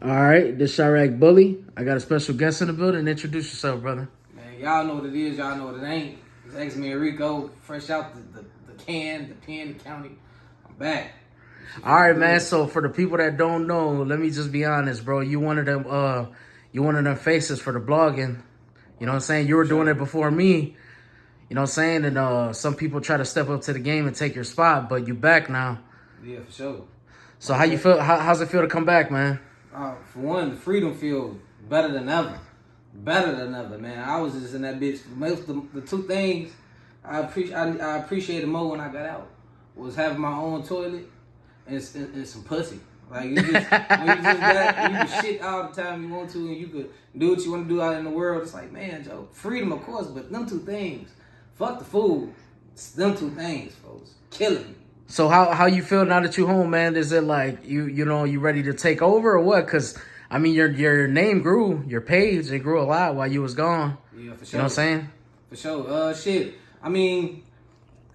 All right, this Chiraq Bully. I got a special guest in the building. Introduce yourself, brother. Man, y'all know what it is. Y'all know what it ain't. It's Xman Reeko, fresh out the pen, the county. I'm back. All right, man. So for the people that don't know, let me just be honest, bro. You one of them faces for the blogging. You know what I'm saying? You were doing it before me. You know what I'm saying? And some people try to step up to the game and take your spot, but you back now. Yeah, for sure. So how you feel? How's it feel to come back, man? For one, the freedom feel better than ever. Better than ever, man. I was just in that bitch. Most of the two things I appreciated more when I got out was having my own toilet and some pussy. Like you just when you just got, you can shit all the time you want to, and you could do what you want to do out in the world. It's like, man, Joe, freedom of course, but them two things, fuck the food. It's them two things, folks, killing me. So how you feel now that you home, man? Is it like you ready to take over or what? Because I mean, your name grew, your page, it grew a lot while you was gone. Yeah, for sure. You know what I'm saying? For sure. Shit. I mean,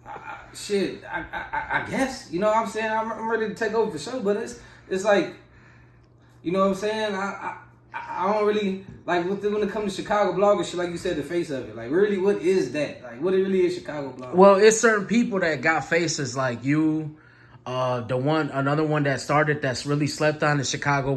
I guess, you know what I'm saying? I'm ready to take over for sure, but it's like, you know what I'm saying? I don't really, like, when it comes to Chicago bloggers, shit, like you said, the face of it. Like, really, what is that? Like, what it really is Chicago bloggers? Well, it's certain people that got faces like you. Another one that started that's really slept on is Chicago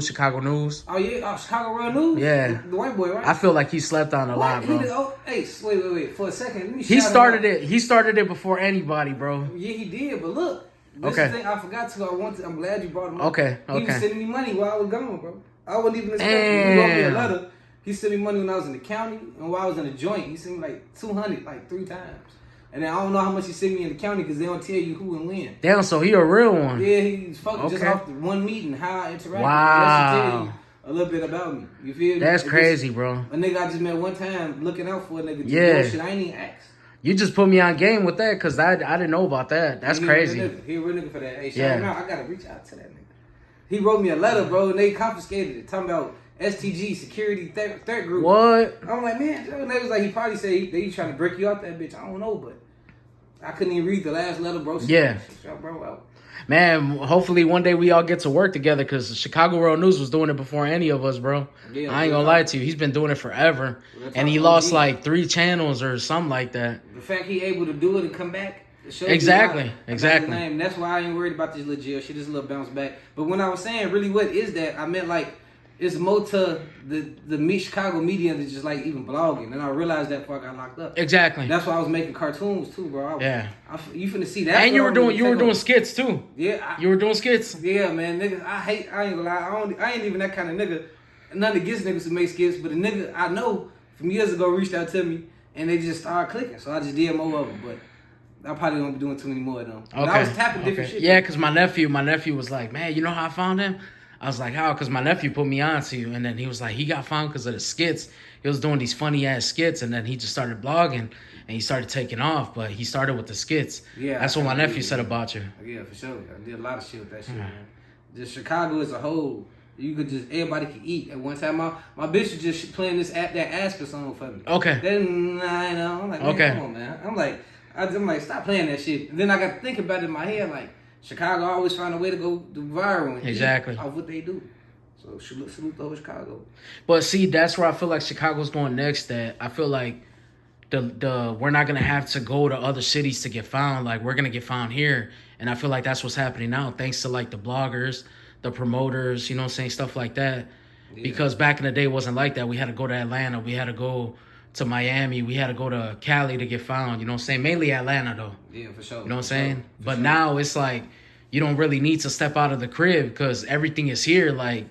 Chicago News. Oh, yeah? Chicago World News? Yeah. The white boy, right? I feel like he slept on a lot, bro. Hey, wait. For a second, let me He started it. He started it before anybody, bro. Yeah, he did, but look. This Okay. is the thing I forgot to. I'm glad you brought him up. Okay. He was sending me money while I was gone, bro. I wasn't even expecting. He wrote me a letter. He sent me money when I was in the county, and while I was in the joint, he sent me like 200, like 3 times. And then I don't know how much he sent me in the county because they don't tell you who and when. Damn, so he a real one. Yeah, he's fucking just off the one meeting, how I interact. Wow. Just to tell you a little bit about me. You feel me? That's crazy, bro. A nigga I just met one time looking out for a nigga. Yeah. Shit, I ain't even asked. You just put me on game with that because I didn't know about that. That's crazy. He a real nigga for that. Hey, shout him out. I gotta reach out to that nigga. He wrote me a letter, bro, and they confiscated it, talking about STG, security threat group. What? I'm like, man, they was like, he probably said they trying to break you out that bitch. I don't know, but I couldn't even read the last letter, bro. Yeah. Bro, out. Man, hopefully one day we all get to work together because Chicago World News was doing it before any of us, bro. Yeah, I ain't gonna lie to you. He's been doing it forever. And he lost like 3 channels or something like that. The fact he able to do it and come back. Exactly. That's why I ain't worried about this little jail shit. This little bounce back. But when I was saying really what is that, I meant like it's more to the Chicago media than just like even blogging. And I realized that before I got locked up. Exactly. That's why I was making cartoons too, bro. You finna see that. And you were doing skits too. Yeah. You were doing skits. Yeah, man, niggas. I ain't gonna lie. I ain't even that kind of nigga. None against niggas who make skits, but a nigga I know from years ago reached out to me and they just started clicking. So I just did more of them, but I probably won't be doing too many more of them. Okay. I was tapping different shit. Yeah, because my nephew was like, man, you know how I found him? I was like, how? Because my nephew put me on to you. And then he was like, he got found because of the skits. He was doing these funny-ass skits, and then he just started blogging, and he started taking off. But he started with the skits. Yeah, that's what my nephew said about you. Yeah, for sure. I did a lot of shit with that shit, man. Just Chicago as a whole, you could just, everybody could eat. At one time, my bitch was just playing that Aspen song for me. Okay. Then, I know. I'm like, man, come on, man. I'm like, stop playing that shit. And then I got to think about it in my head, like, Chicago always find a way to go viral and exactly off what they do. So salute the whole Chicago. But see, that's where I feel like Chicago's going next. That I feel like we're not gonna have to go to other cities to get found. Like we're gonna get found here, and I feel like that's what's happening now, thanks to like the bloggers, the promoters, you know what I'm saying, stuff like that. Yeah. Because back in the day, it wasn't like that. We had to go to Atlanta. We had to go to Miami. We had to go to Cali to get found. You know what I'm saying? Mainly Atlanta, though. Yeah, for sure. You know what I'm saying? But now it's like you don't really need to step out of the crib because everything is here. Like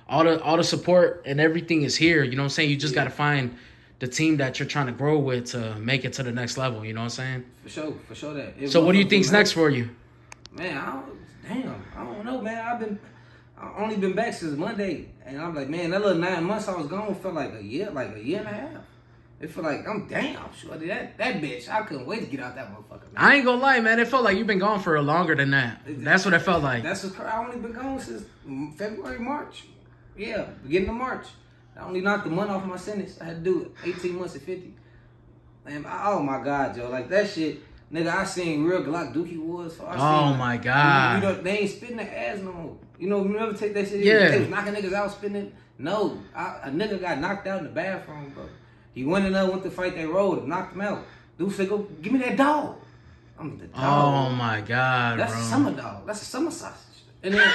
all the support and everything is here. You know what I'm saying? You just got to find the team that you're trying to grow with to make it to the next level. You know what I'm saying? For sure that. So what do you think's next for you? Man, I don't know, man. I've only been back since Monday, and I'm like, man, that little 9 months I was gone felt like a year and a half. It feel like I'm damn sure that bitch. I couldn't wait to get out that motherfucker. Man. I ain't gonna lie, man. It felt like you've been gone for longer than that. That's what it felt like. I only been gone since February, March. Yeah, beginning of March. I only knocked a month off my sentence. I had to do it. 18 months at 50. Man, oh my God, Joe. Like that shit, nigga. I seen real Glock Dookie Wars. Oh my God. You know, they ain't spitting their ass no more. You know, remember take that shit? Yeah. They was knocking niggas out, spinning. No, a nigga got knocked out in the bathroom, bro. He went in there, went to fight that road, knocked him out. Dude said, "Go, give me that dog." I'm the dog. Oh my God, That's bro. a summer dog. That's a summer sausage. And then,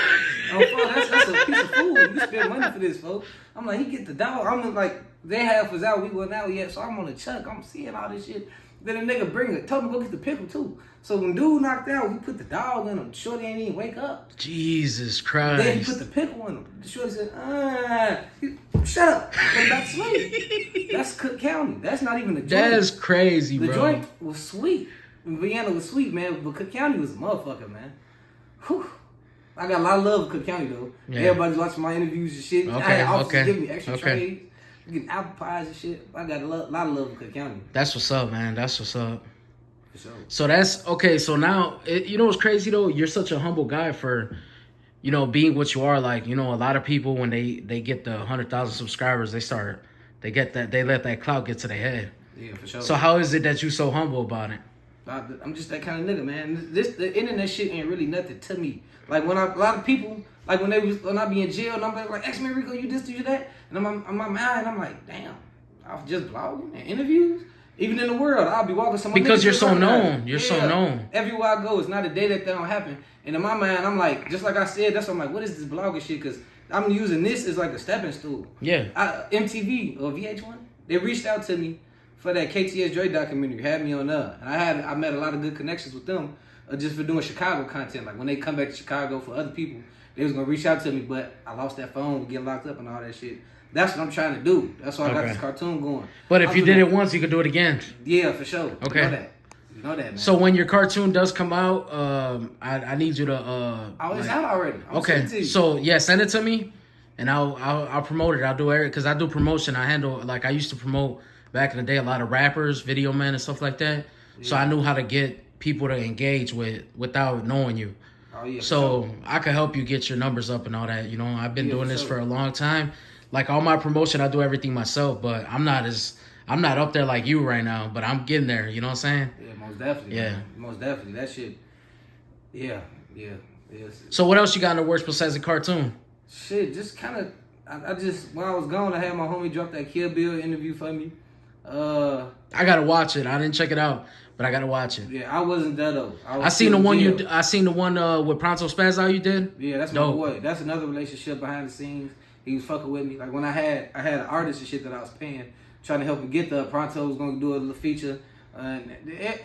that's a piece of food. You spend money for this, folks. I'm like, he get the dog. I'm like, they half was out, we wasn't out yet, so I'm on the chuck. I'm seeing all this shit. Then the nigga bring it, told him to go get the pickle too. So when dude knocked out, we put the dog in him. Shorty ain't even wake up. Jesus Christ. Then he put the pickle in him. The shorty said, shut up. Go back to sleep. That's Cook County. That's not even the joint. That's crazy, the bro. The joint was sweet. Vienna was sweet, man, but Cook County was a motherfucker, man. Whew. I got a lot of love for Cook County, though. Yeah. Everybody's watching my interviews and shit. I had officers give me extra trades. Getting apple pies and shit. I got a lot of love for Cook County. That's what's up, man. That's what's up. For sure. So that's okay. So now, you know what's crazy though? You're such a humble guy for, you know, being what you are. Like, you know, a lot of people when they get the 100,000 subscribers, they let that clout get to their head. Yeah, for sure. So how is it that you so humble about it? I'm just that kind of nigga, man. The internet shit ain't really nothing to me. Like a lot of people, like when I be in jail and I'm like, Xman Reeko, you this, you that, and I'm on my mind, I'm like, damn, I was just blogging and interviews. Even in the world, I'll be walking somewhere. Because you're so known. You're so known. Everywhere I go, it's not a day that don't happen. And in my mind, I'm like, just like I said, that's why I'm like, what is this blogging shit? Because I'm using this as like a stepping stool. Yeah. MTV or VH1, they reached out to me for that KTS Dre documentary, had me on there. And I met a lot of good connections with them just for doing Chicago content. Like when they come back to Chicago for other people, they was going to reach out to me, but I lost that phone, get locked up and all that shit. That's what I'm trying to do. That's why I got this cartoon going. But if you did it once, you could do it again. Yeah, for sure. Okay. You know that, man. So when your cartoon does come out, I need you to it's out already. Okay. So yeah, send it to me, and I'll promote it. I'll do it because I do promotion. I I used to promote back in the day a lot of rappers, video men, and stuff like that. Yeah. So I knew how to get people to engage without knowing you. Oh yeah. So I could help you get your numbers up and all that. You know, I've been doing this for a long time. Like all my promotion, I do everything myself, but I'm not up there like you right now, but I'm getting there. You know what I'm saying? Yeah, most definitely. Yeah, man. Most definitely. That shit. Yeah. So what else you got in the works besides the cartoon? Shit, just kind of. I just when I was gone, I had my homie drop that Kill Bill interview for me. I gotta watch it. I didn't check it out, but I gotta watch it. Yeah, I wasn't there though. I seen the one with Pronto Spazzo you did. Yeah, that's my boy. That's another relationship behind the scenes. He was fucking with me. Like when I had an artist and shit that I was paying, trying to help him get there. Pronto was gonna do a little feature, and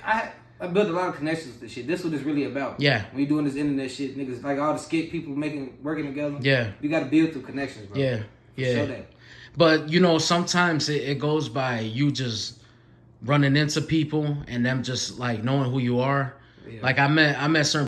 I built a lot of connections with this shit. This is what it's really about. Yeah. When you doing this internet shit, niggas like all the skit people working together. Yeah. You got to build through connections, bro. Yeah. Show that. But you know, sometimes it goes by you just running into people and them just like knowing who you are. Yeah. Like I met certain